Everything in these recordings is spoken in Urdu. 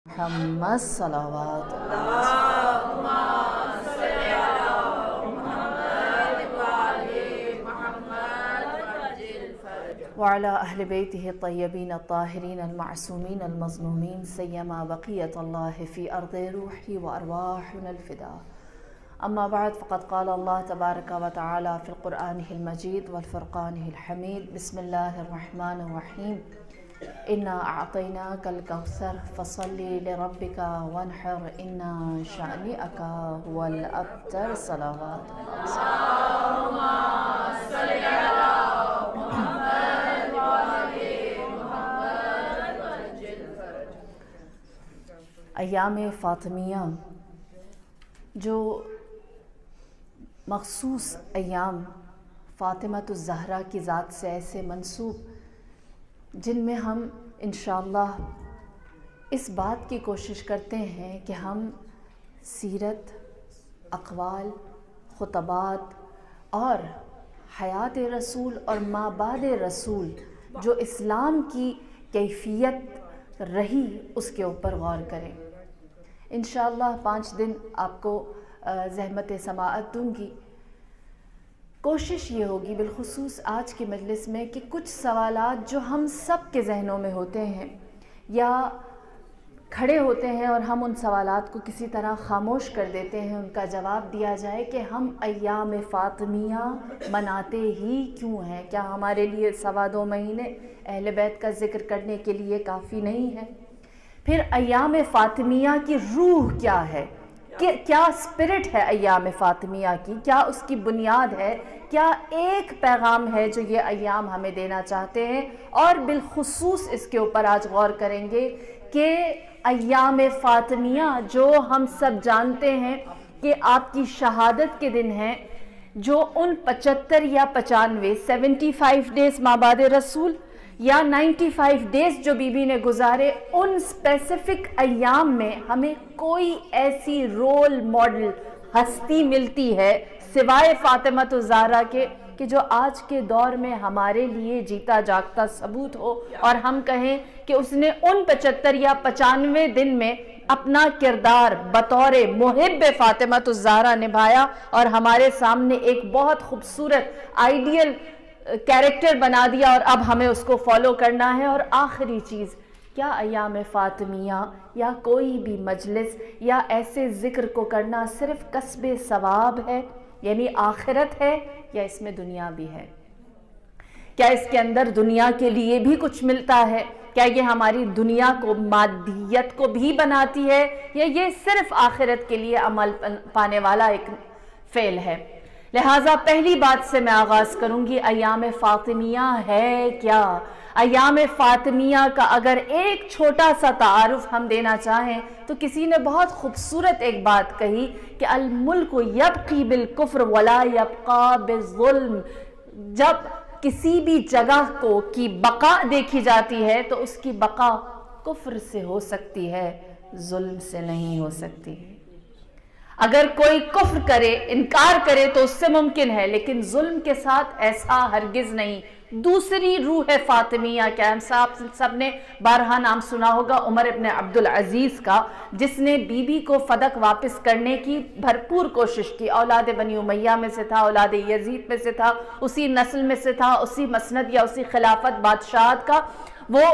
محمد صلوات وعلى أهل بيته الطيبين الطاهرين المعصومين المظلومين سيما بقية الله في أرض روحي وأرواحنا الفداء. أما بعد، فقد قال الله تبارك وتعالى في القرآن المجيد والفرقان الحميد: بسم الله الرحمن الرحيم. إنا أعطيناك الكوثر فصل لربك وانحر إن شأنئك هو الأبتر. صلوات اللهم صل على محمد وآل محمد وعجل فرج. ایام فاطمیہ جو مخصوص ایام فاطمۃ الزہرا کی ذات سے ایسے منسوب، جن میں ہم انشاءاللہ اس بات کی کوشش کرتے ہیں کہ ہم سیرت، اقوال، خطبات اور حیات رسول اور ما بعد رسول جو اسلام کی کیفیت رہی اس کے اوپر غور کریں. انشاءاللہ 5 دن آپ کو زحمت سماعت دوں گی. کوشش یہ ہوگی بالخصوص آج کی مجلس میں کہ کچھ سوالات جو ہم سب کے ذہنوں میں ہوتے ہیں یا کھڑے ہوتے ہیں اور ہم ان سوالات کو کسی طرح خاموش کر دیتے ہیں، ان کا جواب دیا جائے کہ ہم ایام فاطمیہ مناتے ہی کیوں ہیں. کیا ہمارے لیے 2.25 مہینے اہل بیت کا ذکر کرنے کے لیے کافی نہیں ہے؟ پھر ایام فاطمیہ کی روح کیا ہے، کیا اسپرٹ ہے ایام فاطمیہ کی، کیا اس کی بنیاد ہے، کیا ایک پیغام ہے جو یہ ایام ہمیں دینا چاہتے ہیں. اور بالخصوص اس کے اوپر آج غور کریں گے کہ ایام فاطمیہ جو ہم سب جانتے ہیں کہ آپ کی شہادت کے دن ہیں، جو ان 75 یا 95 75 ڈیز ما بعد رسول یا 95 ڈیز جو بی بی نے گزارے، ان اسپیسیفک ایام میں ہمیں کوئی ایسی رول ماڈل ہستی ملتی ہے سوائے فاطمۃ الزہرا کے کہ جو آج کے دور میں ہمارے لیے جیتا جاگتا ثبوت ہو اور ہم کہیں کہ اس نے ان 75 یا 95 دن میں اپنا کردار بطور محب فاطمۃ الزہرا نبھایا اور ہمارے سامنے ایک بہت خوبصورت آئیڈیل کیریکٹر بنا دیا اور اب ہمیں اس کو فالو کرنا ہے. اور آخری چیز، کیا ایام فاطمیہ یا کوئی بھی مجلس یا ایسے ذکر کو کرنا صرف کسب ثواب ہے، یعنی آخرت ہے، یا اس میں دنیا بھی ہے؟ کیا اس کے اندر دنیا کے لیے بھی کچھ ملتا ہے؟ کیا یہ ہماری دنیا کو، مادیت کو بھی بناتی ہے، یا یہ صرف آخرت کے لیے عمل پانے والا ایک فعل ہے؟ لہٰذا پہلی بات سے میں آغاز کروں گی، ایام فاطمیہ ہے کیا؟ ایام فاطمیہ کا اگر ایک چھوٹا سا تعارف ہم دینا چاہیں تو کسی نے بہت خوبصورت ایک بات کہی کہ الملک یبقی بالکفر ولا یبقی بالظلم. جب کسی بھی جگہ کی بقا دیکھی جاتی ہے تو اس کی بقا کفر سے ہو سکتی ہے، ظلم سے نہیں ہو سکتی. اگر کوئی کفر کرے، انکار کرے تو اس سے ممکن ہے، لیکن ظلم کے ساتھ ایسا ہرگز نہیں. دوسری روح ہے فاطمیہ. کیا ہم سب نے بارہا نام سنا ہوگا عمر ابن عبدالعزیز کا، جس نے بی بی کو فدق واپس کرنے کی بھرپور کوشش کی. اولاد بنی امیہ میں سے تھا، اولاد یزید میں سے تھا، اسی نسل میں سے تھا، اسی مسند یا اسی خلافت بادشاہت کا وہ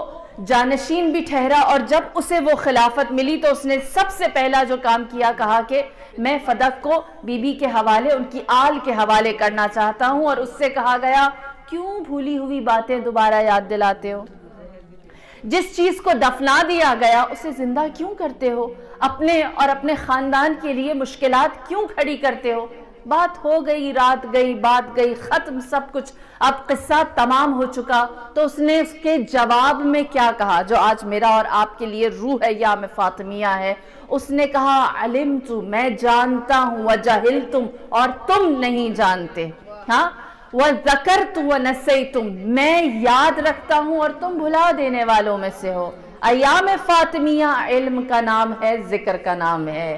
جانشین بھی ٹھہرا. اور جب اسے وہ خلافت ملی تو اس نے سب سے پہلا جو کام کیا، کہا کہ میں فدق کو بی بی کے حوالے، ان کی آل کے حوالے کرنا چاہتا ہوں. اور اس سے کہا گیا، کیوں بھولی ہوئی باتیں دوبارہ یاد دلاتے ہو؟ جس چیز کو دفنا دیا گیا اسے زندہ کیوں کرتے ہو؟ اپنے اور اپنے خاندان کے لیے مشکلات کیوں کھڑی کرتے ہو؟ بات ہو گئی، رات گئی، بات گئی، ختم سب کچھ، اب قصہ تمام ہو چکا. تو اس نے اس کے جواب میں کیا کہا، جو آج میرا اور آپ کے لیے روح ایام فاطمیہ ہے؟ اس نے کہا، علمت، میں جانتا ہوں، وجہلتم، اور تم نہیں جانتے. ہاں، وذکرت ونسیتم، میں یاد رکھتا ہوں اور تم بھلا دینے والوں میں سے ہو. ایام فاطمیہ علم کا نام ہے، ذکر کا نام ہے.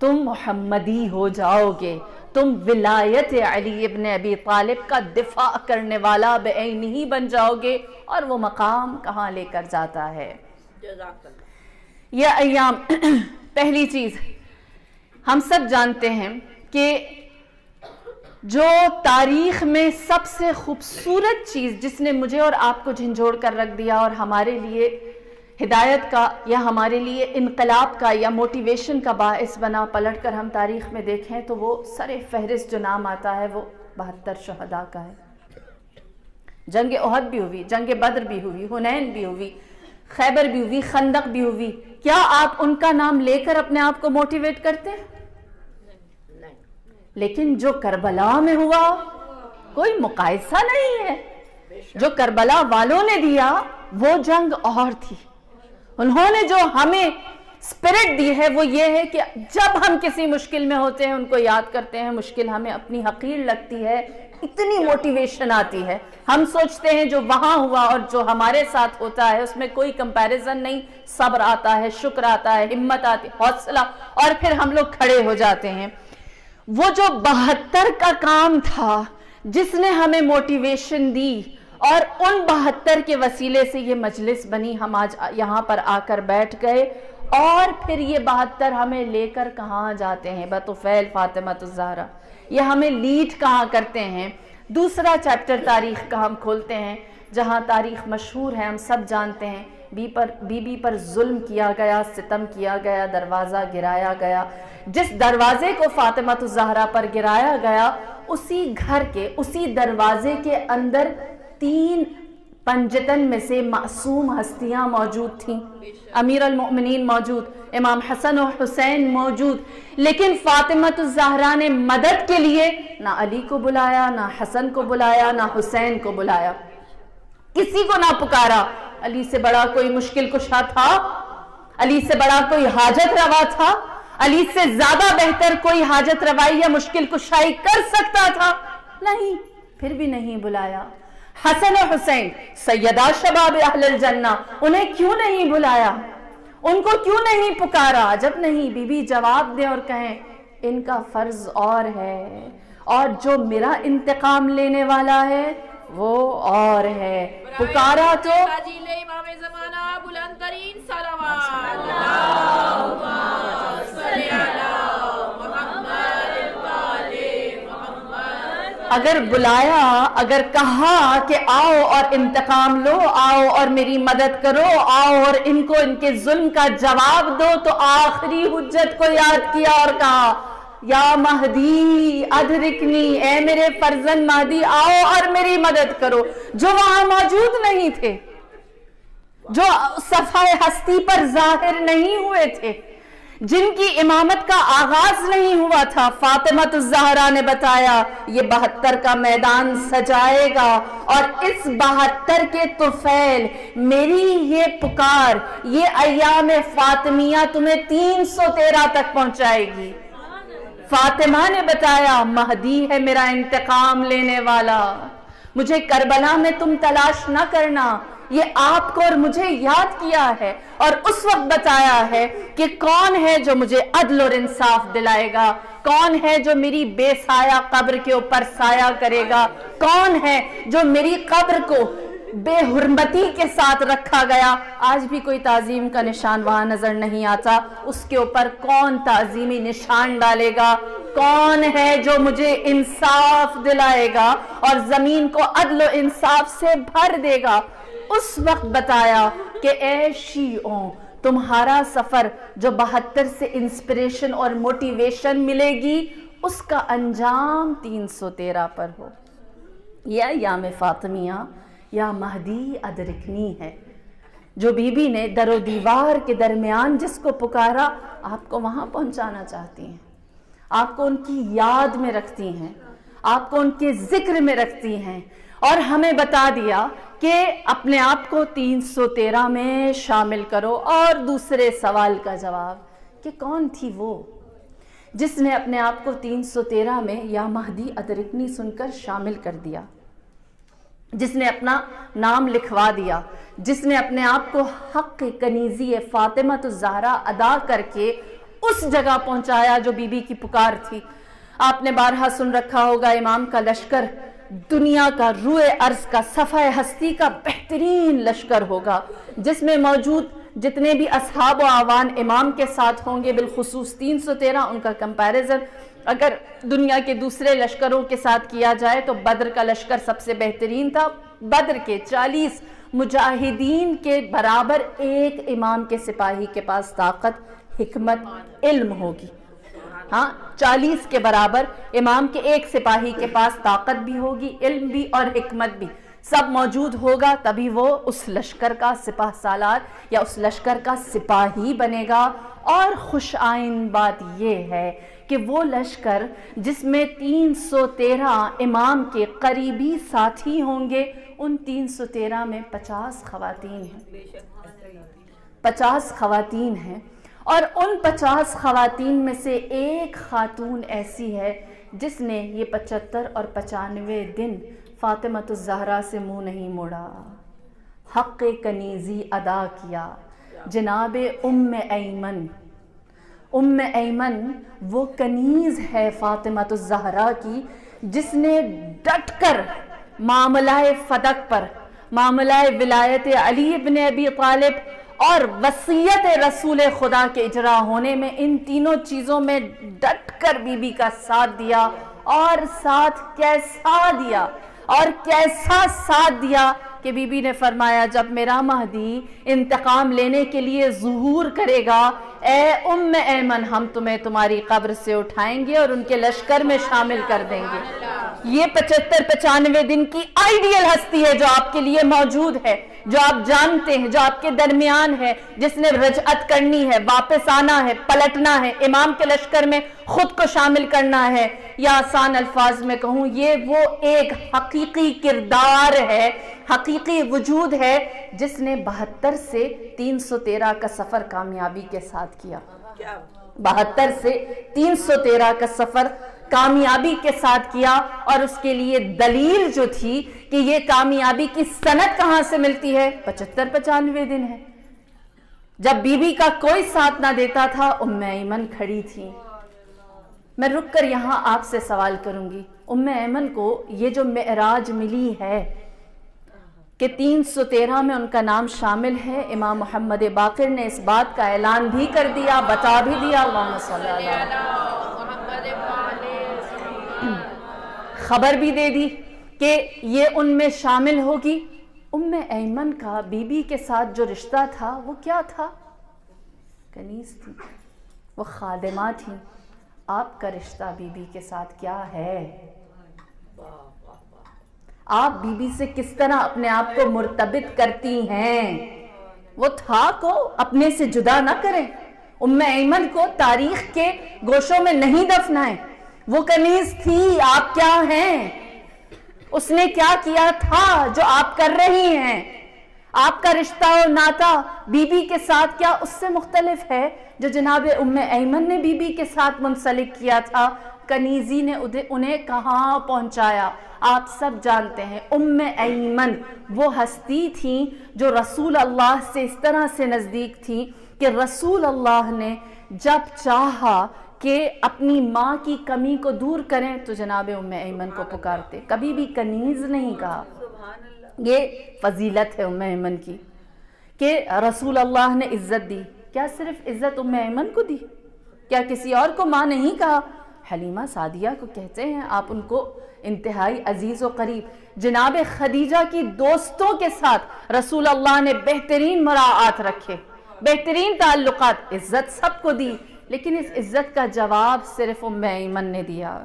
تم محمدی ہو جاؤ گے، تم ولایت علی ابن ابی طالب کا دفاع کرنے والا بعین ہی بن جاؤ گے، اور وہ مقام کہاں لے کر جاتا ہے۔ یہ ایام، پہلی چیز ہم سب جانتے ہیں کہ جو تاریخ میں سب سے خوبصورت چیز جس نے مجھے اور آپ کو جھنجھوڑ کر رکھ دیا اور ہمارے لیے ہدایت کا یا ہمارے لیے انقلاب کا یا موٹیویشن کا باعث بنا، پلٹ کر ہم تاریخ میں دیکھیں تو وہ سر فہرست جو نام آتا ہے وہ 72 شہداء کا ہے۔ جنگ احد بھی ہوئی، جنگ بدر بھی ہوئی، حنین بھی ہوئی، خیبر بھی ہوئی، خندق بھی ہوئی۔ کیا آپ ان کا نام لے کر اپنے آپ کو موٹیویٹ کرتے ہیں؟ لیکن جو کربلا میں ہوا کوئی مقایسہ نہیں ہے۔ جو کربلا والوں نے دیا وہ جنگ اور تھی۔ انہوں نے جو ہمیں اسپرٹ دی ہے وہ یہ ہے کہ جب ہم کسی مشکل میں ہوتے ہیں ان کو یاد کرتے ہیں، مشکل ہمیں اپنی حقیر لگتی ہے، اتنی موٹیویشن آتی ہے، ہم سوچتے ہیں جو وہاں ہوا اور جو ہمارے ساتھ ہوتا ہے اس میں کوئی کمپیریزن نہیں، صبر آتا ہے، شکر آتا ہے، ہمت آتی ہے، حوصلہ، اور پھر ہم لوگ کھڑے ہو جاتے ہیں۔ وہ جو 72 کا کام تھا جس نے ہمیں موٹیویشن دی، اور ان 72 کے وسیلے سے یہ مجلس بنی، ہم آج یہاں پر آ کر بیٹھ گئے، اور پھر یہ 72 ہمیں لے کر کہاں جاتے ہیں؟ بطفیل فاطمۃ الزہرا، یہ ہمیں لیڈ کہاں کرتے ہیں؟ دوسرا چیپٹر تاریخ کا ہم کھولتے ہیں جہاں تاریخ مشہور ہے، ہم سب جانتے ہیں، بی بی پر ظلم کیا گیا، ستم کیا گیا، دروازہ گرایا گیا۔ جس دروازے کو فاطمۃ الزہرا پر گرایا گیا اسی گھر کے، اسی دروازے کے اندر 3 پنجتن میں سے معصوم ہستیاں موجود تھیں۔ امیر المؤمنین موجود، امام حسن و حسین موجود، لیکن فاطمۃ الزہرا نے مدد کے لیے نہ علی کو بلایا، نہ حسن کو بلایا، نہ حسین کو بلایا، کسی کو نہ پکارا۔ علی سے بڑا کوئی مشکل کشا تھا؟ علی سے بڑا کوئی حاجت روا تھا؟ علی سے زیادہ بہتر کوئی حاجت روائی یا مشکل کشائی کر سکتا تھا؟ نہیں، پھر بھی نہیں بلایا۔ حسن و حسین سیدہ شباب اہل الجنہ، انہیں کیوں نہیں بلایا؟ ان کو کیوں نہیں پکارا؟ جب نہیں، بی بی جواب دیں اور کہیں ان کا فرض اور ہے، اور جو میرا انتقام لینے والا ہے وہ اور ہے۔ پکارا تو امام زمانہ بلند ترین صلوات اللہم صلی علی محمد محمد۔ اگر بلایا، اگر کہا کہ آؤ اور انتقام لو، آؤ اور میری مدد کرو، آؤ اور ان کو ان کے ظلم کا جواب دو، تو آخری حجت کو یاد کیا اور کہا یا مہدی ادرکنی، اے میرے فرزند مہدی آؤ اور میری مدد کرو۔ جو وہاں موجود نہیں تھے، جو صفحہ ہستی پر ظاہر نہیں ہوئے تھے، جن کی امامت کا آغاز نہیں ہوا تھا، فاطمۃ الزہرا نے بتایا یہ 72 کا میدان سجائے گا، اور اس 72 کے طفیل میری یہ پکار، یہ ایام فاطمیہ تمہیں 313 تک پہنچائے گی۔ فاطمہ نے بتایا مہدی ہے میرا انتقام لینے والا، مجھے کربلا میں تم تلاش نہ کرنا، یہ آپ کو اور مجھے یاد کیا ہے، اور اس وقت بتایا ہے کہ کون ہے جو مجھے عدل اور انصاف دلائے گا، کون ہے جو میری بے سایہ قبر کے اوپر سایہ کرے گا، کون ہے جو میری قبر کو بے حرمتی کے ساتھ رکھا گیا، آج بھی کوئی تعظیم کا نشان وہاں نظر نہیں آتا، اس کے اوپر کون تعظیمی نشان ڈالے گا، کون ہے جو مجھے انصاف دلائے گا اور زمین کو عدل و انصاف سے بھر دے گا۔ اس وقت بتایا کہ اے شیعوں، تمہارا سفر جو 72 سے انسپریشن اور موٹیویشن ملے گی، اس کا انجام 313 پر ہو۔ یہ ایام فاطمیہ یا مہدی ادرکنی ہے، جو بی بی نے در و دیوار کے درمیان جس کو پکارا، آپ کو وہاں پہنچانا چاہتی ہیں، آپ کو ان کی یاد میں رکھتی ہیں، آپ کو ان کے ذکر میں رکھتی ہیں، اور ہمیں بتا دیا کہ اپنے آپ کو 313 میں شامل کرو۔ اور دوسرے سوال کا جواب کہ کون تھی وہ جس نے اپنے آپ کو 313 میں یا مہدی ادرکنی سن کر شامل کر دیا، جس نے اپنا نام لکھوا دیا، جس نے اپنے آپ کو حق کنیزی فاطمۃ الزہرا ادا کر کے اس جگہ پہنچایا جو بی بی کی پکار تھی۔ آپ نے بارہا سن رکھا ہوگا امام کا لشکر دنیا کا روئے ارض کا صفحہ ہستی کا بہترین لشکر ہوگا، جس میں موجود جتنے بھی اصحاب و آوان امام کے ساتھ ہوں گے، بالخصوص 313 ان کا کمپیریزن اگر دنیا کے دوسرے لشکروں کے ساتھ کیا جائے تو بدر کا لشکر سب سے بہترین تھا۔ بدر کے 40 مجاہدین کے برابر ایک امام کے سپاہی کے پاس طاقت، حکمت، علم ہوگی۔ ہاں 40 کے برابر امام کے ایک سپاہی کے پاس طاقت بھی ہوگی، علم بھی اور حکمت بھی، سب موجود ہوگا، تبھی وہ اس لشکر کا سپاہ سالار یا اس لشکر کا سپاہی بنے گا۔ اور خوش آئند بات یہ ہے کہ وہ لشکر جس میں 313 امام کے قریبی ساتھی ہوں گے، ان 313 میں 50 خواتین ہیں، 50 خواتین ہیں، اور ان 50 خواتین میں سے ایک خاتون ایسی ہے جس نے یہ 75 اور 95 دن فاطمۃ الزہرا سے منہ نہیں موڑا، حق کنیزی ادا کیا۔ جناب ایمن وہ کنیز ہے فاطمۃ الزہرا کی، جس نے ڈٹ کر معاملہ فدق پر، معاملہ ولایت علی ابن ابی طالب اور وصیت رسول خدا کے اجرا ہونے میں، ان تینوں چیزوں میں ڈٹ کر بی بی کا ساتھ دیا، اور ساتھ کیسا دیا، اور کیسا ساتھ دیا کہ بی بی نے فرمایا جب میرا مہدی انتقام لینے کے لیے ظہور کرے گا، اے ایمن ہم تمہیں تمہاری قبر سے اٹھائیں گے اور ان کے لشکر میں شامل کر دیں گے۔ یہ 75-95 دن کی آئیڈیل ہستی ہے جو آپ کے لیے موجود ہے، جو آپ جانتے ہیں، جو آپ کے درمیان ہے، جس نے رجعت کرنی ہے، واپس آنا ہے، پلٹنا ہے، امام کے لشکر میں خود کو شامل کرنا ہے، یا آسان الفاظ میں کہوں یہ وہ ایک حقیقی کردار ہے، حقیقی وجود ہے، جس نے 72 سے 313 کا سفر کامیابی کے ساتھ کیا۔ 72 سے 313 کا سفر کامیابی کے ساتھ کیا، اور اس کے لیے دلیل جو تھی کہ یہ کامیابی کی سند کہاں سے ملتی ہے، 75-95 دن ہے۔ جب بی بی کا کوئی ساتھ نہ دیتا تھا، ایمن کھڑی تھی۔ میں رک کر یہاں آپ سے سوال کروں گی، ایمن کو یہ جو معراج ملی ہے کہ 313 میں ان کا نام شامل ہے، امام محمد باقر نے اس بات کا اعلان بھی کر دیا، بتا بھی دیا، اللہم صلی اللہ خبر بھی دے دی کہ یہ ان میں شامل ہوگی۔ ایمن کا بی بی کے ساتھ جو رشتہ تھا وہ کیا تھا؟ کنیز تھی، وہ خادمہ تھی۔ آپ کا رشتہ بی بی کے ساتھ کیا ہے؟ آپ بی بی سے کس طرح اپنے آپ کو مرتبط کرتی ہیں؟ وہ تھا کو اپنے سے جدا نہ کریں، ایمن کو تاریخ کے گوشوں میں نہیں دفنائیں۔ وہ کنیز تھی، آپ کیا ہیں؟ اس نے کیا کیا تھا جو آپ کر رہی ہیں؟ آپ کا رشتہ و ناتا بی بی کے ساتھ کیا اس سے مختلف ہے جو جناب ایمن نے بی بی کے ساتھ منسلک کیا تھا؟ کنیزی نے انہیں کہاں پہنچایا؟ آپ سب جانتے ہیں ایمن وہ ہستی تھی جو رسول اللہ سے اس طرح سے نزدیک تھی کہ رسول اللہ نے جب چاہا کہ اپنی ماں کی کمی کو دور کریں تو جناب ایمن کو پکارتے، کبھی بھی کنیز نہیں کہا۔ یہ فضیلت ہے ایمن کی کہ رسول اللہ نے عزت دی۔ کیا صرف عزت ایمن کو دی؟ کیا کسی اور کو ماں نہیں کہا؟ حلیمہ سعدیہ کو کہتے ہیں، آپ ان کو انتہائی عزیز و قریب۔ جناب خدیجہ کی دوستوں کے ساتھ رسول اللہ نے بہترین مراعات رکھے، بہترین تعلقات، عزت سب کو دی، لیکن اس عزت کا جواب صرف ایمن نے دیا۔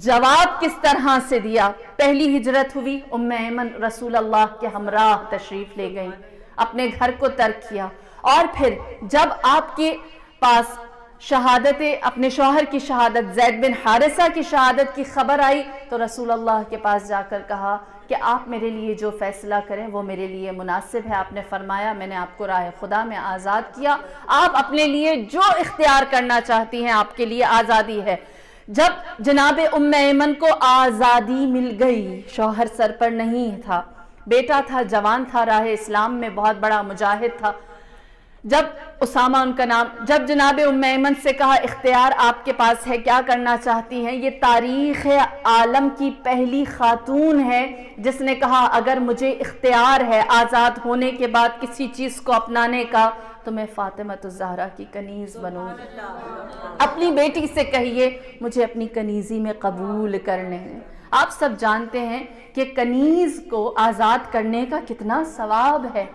جواب کس طرح سے دیا؟ پہلی ہجرت ہوئی، ایمن رسول اللہ کے ہمراہ تشریف لے گئی، اپنے گھر کو ترک کیا، اور پھر جب آپ کے پاس شہادت اپنے شوہر کی شہادت، زید بن حارثہ کی شہادت کی خبر آئی تو رسول اللہ کے پاس جا کر کہا کہ آپ میرے لیے جو فیصلہ کریں وہ میرے لیے مناسب ہے۔ آپ نے فرمایا میں نے آپ کو راہ خدا میں آزاد کیا، آپ اپنے لیے جو اختیار کرنا چاہتی ہیں آپ کے لیے آزادی ہے۔ جب جناب ایمن کو آزادی مل گئی، شوہر سر پر نہیں تھا، بیٹا تھا، جوان تھا، راہ اسلام میں بہت بڑا مجاہد تھا، جب اسامہ ان کا نام، جب جناب ام ایمن سے کہا اختیار آپ کے پاس ہے، کیا کرنا چاہتی ہیں؟ یہ تاریخ عالم کی پہلی خاتون ہے جس نے کہا اگر مجھے اختیار ہے آزاد ہونے کے بعد کسی چیز کو اپنانے کا تو میں فاطمہ الزہرا کی کنیز بنوں گی۔ اپنی بیٹی سے کہیے مجھے اپنی کنیزی میں قبول کرنے ہیں۔ آپ سب جانتے ہیں کہ کنیز کو آزاد کرنے کا کتنا ثواب ہے،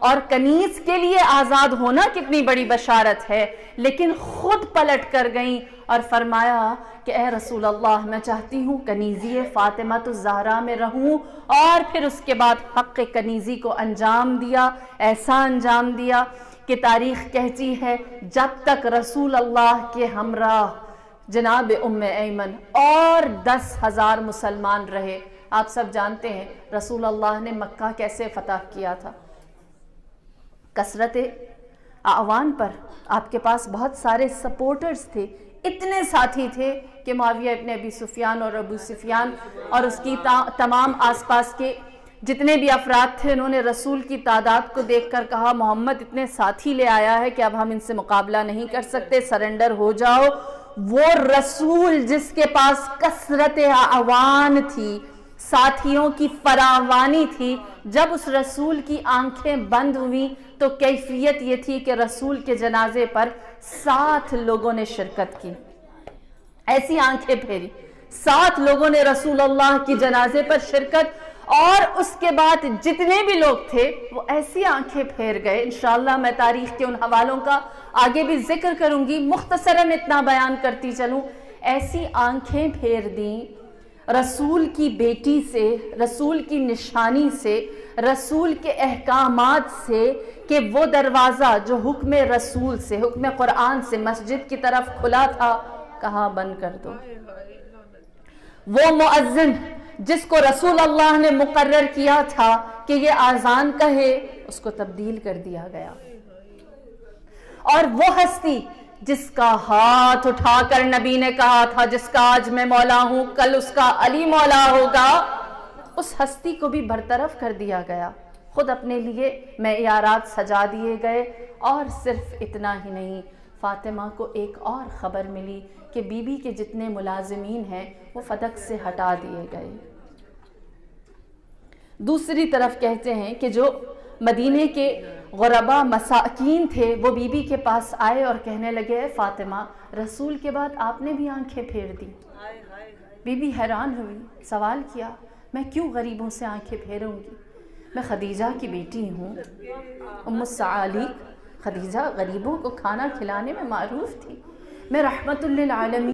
اور کنیز کے لیے آزاد ہونا کتنی بڑی بشارت ہے، لیکن خود پلٹ کر گئیں اور فرمایا کہ اے رسول اللہ میں چاہتی ہوں کنیزی فاطمہ الزہرا میں رہوں، اور پھر اس کے بعد حق کنیزی کو انجام دیا، ایسا انجام دیا کہ تاریخ کہتی ہے جب تک رسول اللہ کے ہمراہ جناب ام ایمن اور 10,000 مسلمان رہے۔ آپ سب جانتے ہیں رسول اللہ نے مکہ کیسے فتح کیا تھا، کثرت اعوان پر۔ آپ کے پاس بہت سارے سپورٹرز تھے، اتنے ساتھی تھے کہ معاویہ ابن ابی سفیان اور ابو سفیان اور اس کی تمام آس پاس کے جتنے بھی افراد تھے، انہوں نے رسول کی تعداد کو دیکھ کر کہا محمد اتنے ساتھی لے آیا ہے کہ اب ہم ان سے مقابلہ نہیں کر سکتے، سرنڈر ہو جاؤ۔ وہ رسول جس کے پاس کثرت اعوان تھی، ساتھیوں کی فراوانی تھی، جب اس رسول کی آنکھیں بند ہوئیں تو کیفیت یہ تھی کہ رسول کے جنازے پر 7 لوگوں نے شرکت کی۔ ایسی آنکھیں پھیری، 7 لوگوں نے رسول اللہ کی جنازے پر شرکت، اور اس کے بعد جتنے بھی لوگ تھے وہ ایسی آنکھیں پھیر گئے۔ انشاءاللہ میں تاریخ کے ان حوالوں کا آگے بھی ذکر کروں گی، مختصراً اتنا بیان کرتی چلوں۔ ایسی آنکھیں پھیر دیں رسول کی بیٹی سے، رسول کی نشانی سے، رسول کے احکامات سے، کہ وہ دروازہ جو حکم رسول سے، حکم قرآن سے مسجد کی طرف کھلا تھا، کہاں بند کر دو۔ وہ مؤذن جس کو رسول اللہ نے مقرر کیا تھا کہ یہ آذان کہے، اس کو تبدیل کر دیا گیا۔ اور وہ ہستی جس کا ہاتھ اٹھا کر نبی نے کہا تھا جس کا آج میں مولا ہوں کل اس کا علی مولا ہوگا، اس ہستی کو بھی برطرف کر دیا گیا۔ خود اپنے لیے معیارات سجا دیے گئے، اور صرف اتنا ہی نہیں، فاطمہ کو ایک اور خبر ملی کہ بی بی کے جتنے ملازمین ہیں وہ فدق سے ہٹا دیے گئے۔ دوسری طرف کہتے ہیں کہ جو مدینے کے غربا مساکین تھے وہ بی بی کے پاس آئے اور کہنے لگے اے فاطمہ رسول کے بعد آپ نے بھی آنکھیں پھیر دی۔ بی بی حیران ہوئی، سوال کیا میں کیوں غریبوں سے آنکھیں پھیروں گی؟ میں خدیجہ کی بیٹی ہوں، ام الصعالق۔ خدیجہ غریبوں کو کھانا کھلانے میں معروف تھی، میں رحمت للعالمین